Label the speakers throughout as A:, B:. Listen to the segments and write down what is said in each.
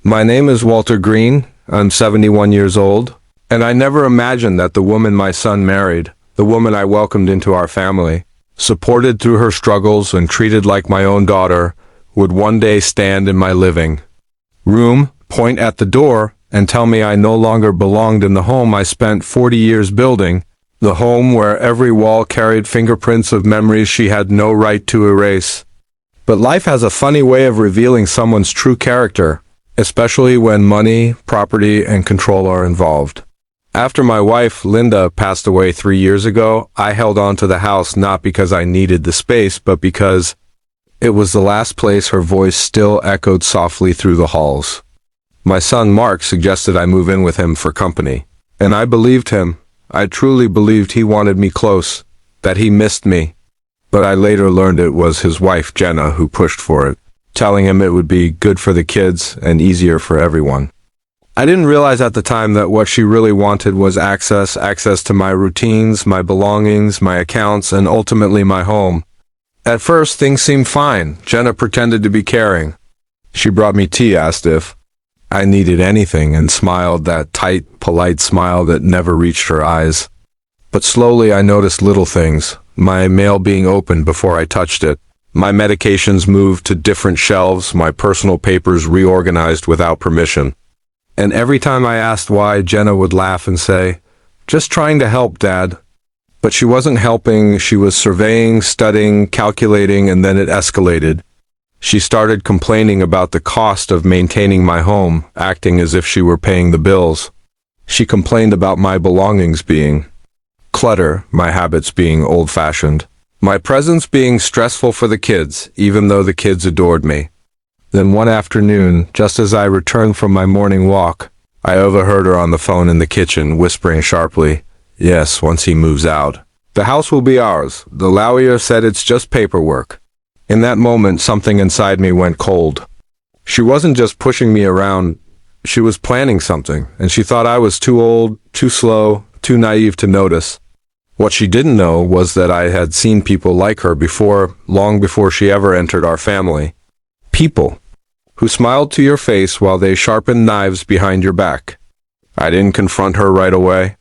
A: My name is Walter Green. I'm 71 years old, and I never imagined that the woman my son married, the woman I welcomed into our family, supported through her struggles and treated like my own daughter, would one day stand in my living room, point at the door, and tell me I no longer belonged in the home I spent 40 years building, the home where every wall carried fingerprints of memories she had no right to erase. But life has a funny way of revealing someone's true character, especially when money, property, and control are involved. After my wife, Linda, passed away 3 years ago, I held on to the house not because I needed the space, but because it was the last place her voice still echoed softly through the halls. My son Mark suggested I move in with him for company, and I believed him. I truly believed he wanted me close, that he missed me. But I later learned it was his wife, Jenna, who pushed for it, telling him it would be good for the kids and easier for everyone. I didn't realize at the time that what she really wanted was access to my routines, my belongings, my accounts, and ultimately my home. At first, things seemed fine. Jenna pretended to be caring. She brought me tea, asked if I needed anything, and smiled that tight, polite smile that never reached her eyes. But slowly I noticed little things. My mail being opened before I touched it. My medications moved to different shelves, my personal papers reorganized without permission. And every time I asked why, Jenna would laugh and say, "Just trying to help, Dad." But she wasn't helping, she was surveying, studying, calculating, and then it escalated. She started complaining about the cost of maintaining my home, acting as if she were paying the bills. She complained about my belongings being clutter, my habits being old-fashioned, my presence being stressful for the kids, even though the kids adored me. Then one afternoon, just as I returned from my morning walk, I overheard her on the phone in the kitchen, whispering sharply, "Yes, once he moves out. The house will be ours. The lawyer said it's just paperwork." In that moment, something inside me went cold. She wasn't just pushing me around, she was planning something, and she thought I was too old, too slow, too naive to notice. What she didn't know was that I had seen people like her before, long before she ever entered our family. People who smiled to your face while they sharpened knives behind your back. I didn't confront her right away.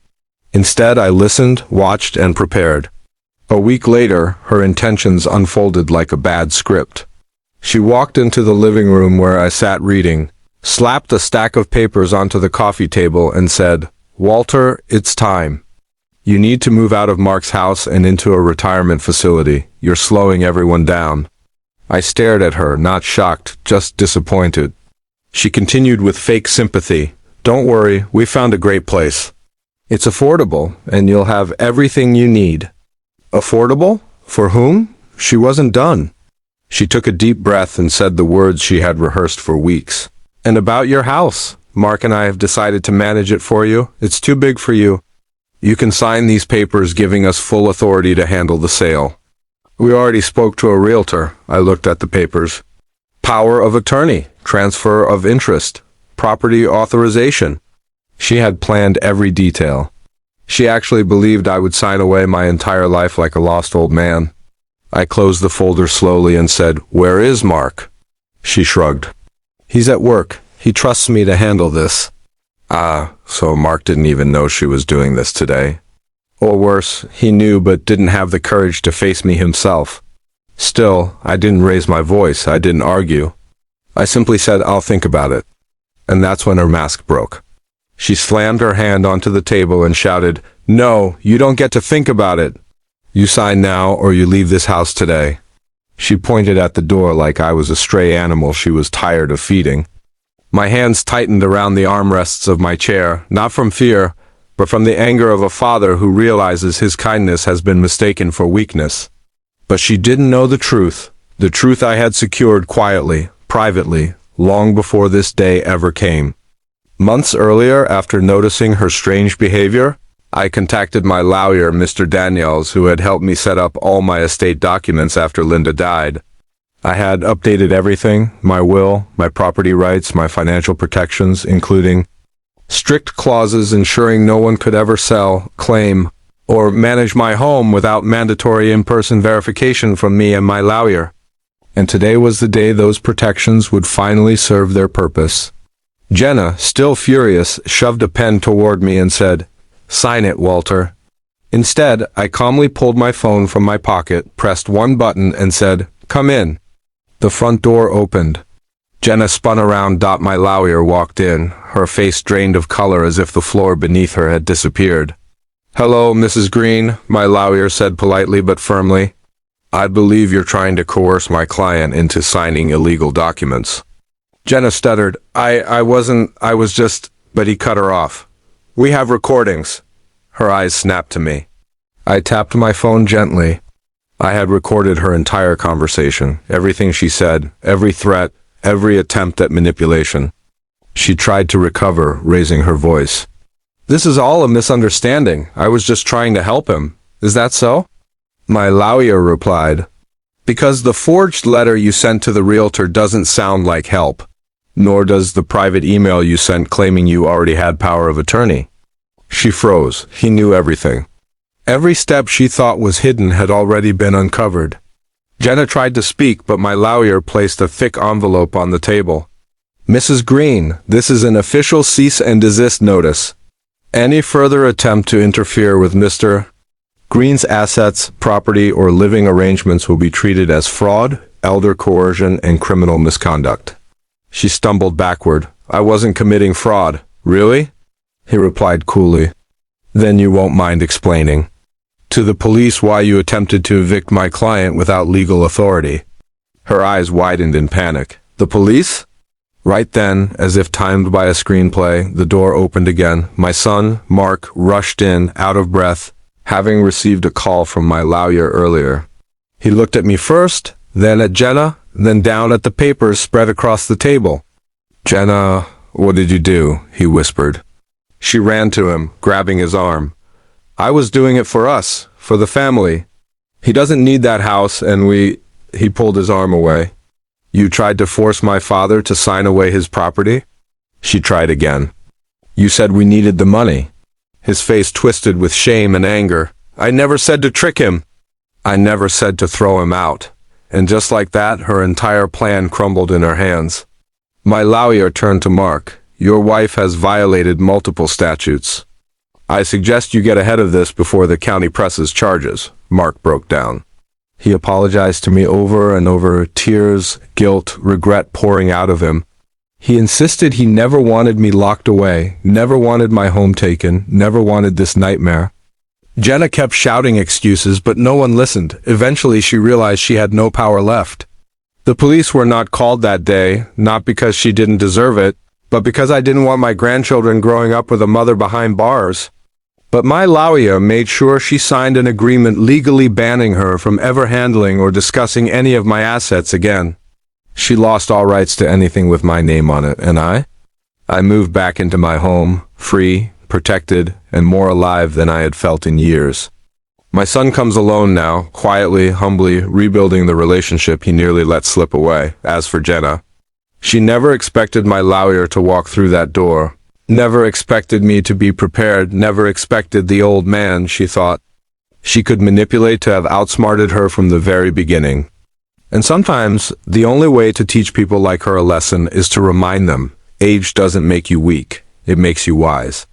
A: Instead, I listened, watched, and prepared. A week later, her intentions unfolded like a bad script. She walked into the living room where I sat reading, slapped a stack of papers onto the coffee table, and said, "Walter, it's time. You need to move out of Mark's house and into a retirement facility. You're slowing everyone down." I stared at her, not shocked, just disappointed. She continued with fake sympathy, "Don't worry, we found a great place. It's affordable, and you'll have everything you need." Affordable? For whom? She wasn't done. She took a deep breath and said the words she had rehearsed for weeks. "And about your house, Mark and I have decided to manage it for you. It's too big for you. You can sign these papers giving us full authority to handle the sale." We already spoke to a realtor. I looked at the papers. Power of attorney, transfer of interest, property authorization. She had planned every detail. She actually believed I would sign away my entire life like a lost old man. I closed the folder slowly and said, "Where is Mark?" She shrugged. "He's at work. He trusts me to handle this." So Mark didn't even know she was doing this today. Or worse, he knew but didn't have the courage to face me himself. Still, I didn't raise my voice. I didn't argue. I simply said, "I'll think about it." And that's when her mask broke. She slammed her hand onto the table and shouted, "No, you don't get to think about it. You sign now or you leave this house today." She pointed at the door like I was a stray animal she was tired of feeding. My hands tightened around the armrests of my chair, not from fear, but from the anger of a father who realizes his kindness has been mistaken for weakness. But she didn't know the truth I had secured quietly, privately, long before this day ever came. Months earlier, after noticing her strange behavior, I contacted my lawyer, Mr. Daniels, who had helped me set up all my estate documents after Linda died. I had updated everything, my will, my property rights, my financial protections, including strict clauses ensuring no one could ever sell, claim, or manage my home without mandatory in-person verification from me and my lawyer. And today was the day those protections would finally serve their purpose. Jenna, still furious, shoved a pen toward me and said, "Sign it, Walter." Instead, I calmly pulled my phone from my pocket, pressed one button, and said, "Come in." The front door opened. Jenna spun around. My lawyer walked in, her face drained of color as if the floor beneath her had disappeared. "Hello, Mrs. Green," my lawyer said politely but firmly. "I believe you're trying to coerce my client into signing illegal documents." Jenna stuttered, I was just, but he cut her off. "We have recordings." Her eyes snapped to me. I tapped my phone gently. I had recorded her entire conversation, everything she said, every threat, every attempt at manipulation. She tried to recover, raising her voice. "This is all a misunderstanding. I was just trying to help him. Is that so?" My lawyer replied, "Because the forged letter you sent to the realtor doesn't sound like help, nor does the private email you sent claiming you already had power of attorney." She froze. He knew everything. Every step she thought was hidden had already been uncovered. Jenna tried to speak, but my lawyer placed a thick envelope on the table. "Mrs. Green, this is an official cease and desist notice. Any further attempt to interfere with Mr. Green's assets, property, or living arrangements will be treated as fraud, elder coercion, and criminal misconduct." She stumbled backward. "I wasn't committing fraud." "Really?" He replied coolly. "Then you won't mind explaining to the police why you attempted to evict my client without legal authority." Her eyes widened in panic. "The police?" Right then, as if timed by a screenplay, the door opened again. My son, Mark, rushed in, out of breath, having received a call from my lawyer earlier. He looked at me first, then at Jenna, then down at the papers spread across the table. "Jenna, what did you do?" he whispered. She ran to him, grabbing his arm. "I was doing it for us, for the family. He doesn't need that house, and He pulled his arm away. "You tried to force my father to sign away his property?" She tried again. "You said we needed the money." His face twisted with shame and anger. "I never said to trick him. I never said to throw him out." And just like that, her entire plan crumbled in her hands. My lawyer turned to Mark. "Your wife has violated multiple statutes. I suggest you get ahead of this before the county presses charges." Mark broke down. He apologized to me over and over, tears, guilt, regret pouring out of him. He insisted he never wanted me locked away, never wanted my home taken, never wanted this nightmare. Jenna kept shouting excuses, but no one listened. Eventually she realized she had no power left. The police were not called that day, not because she didn't deserve it, but because I didn't want my grandchildren growing up with a mother behind bars. But my lawyer made sure she signed an agreement legally banning her from ever handling or discussing any of my assets again. She lost all rights to anything with my name on it, and I moved back into my home, free, protected, and more alive than I had felt in years. My son comes alone now, quietly, humbly, rebuilding the relationship he nearly let slip away. As for Jenna, she never expected my lawyer to walk through that door, never expected me to be prepared, never expected the old man she thought she could manipulate to have outsmarted her from the very beginning. And sometimes, the only way to teach people like her a lesson is to remind them, age doesn't make you weak, it makes you wise.